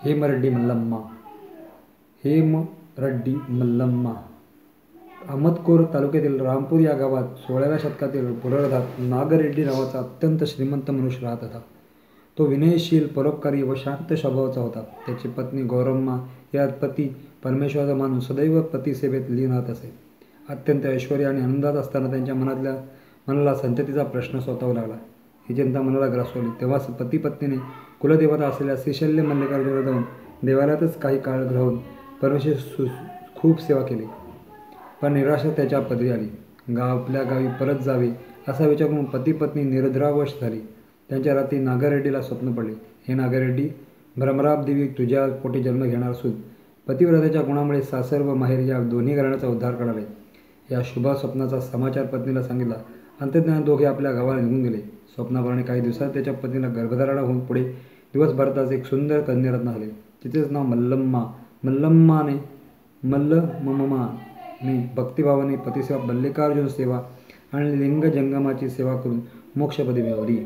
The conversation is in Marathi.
हेमरेड्डी मल्लम्मा. हेमरेड्डी मल्लम्मा. अहमदपूर तालुक्यातील रामपूर या गावात 16व्या शतकातील पूर्वार्धात नागरेड्डी नावाचा अत्यंत श्रीमंत मनुष्य राहत होता. तो विनयशील, परोपकारी व शांत स्वभावाचा होता. त्याची पत्नी गौरम्मा या पती परमेश्वराचा मानून सदैव पतिसेवेत लीन राहत असे. अत्यंत ऐश्वर्य आणि आनंदात असताना त्यांच्या मनाला संततीचा प्रश्न सोतावू लागला. ही चिंता मनाला ग्रासवली. तेव्हाच पती पत्नीने कुलदेवता असलेल्या श्रीशैल्य मल्लिकार्जुनाला जाऊन देवालयातच काही काळ राहून परमेश्वर खूप सेवा केली. पण निराशा त्याच्या पदरी आली. आपल्या गावी परत जावे असा विचार करून पती पत्नी निरद्रावश झाली. त्यांच्या रात्री नागारेड्डीला स्वप्न पडले. हे नागारेड्डी, भ्रमराब देवी तुझ्या पोटी जन्म घेणार असून पतिव्रताच्या गुणामुळे सासर व माहेर या दोन्ही घराण्याचा उद्धार करणार आहे. या शुभ स्वप्नाचा समाचार पत्नीला सांगितला. अंतर्ज्ञान दोघे आपल्या गावाला निघून गेले. स्वप्नाप्रमाणे काही दिवसात त्याच्या पत्नीला गर्भधारणा होऊन पुढे दिवसभरातच एक सुंदर कन्यारत्न झाले. तिचेच नाव मल्लम्मा. मल्लम्माने भक्तिभावाने पतिसेवा, मल्लिकार्जुन सेवा आणि लिंग जंगमाची सेवा करून मोक्षपदी मिळवली.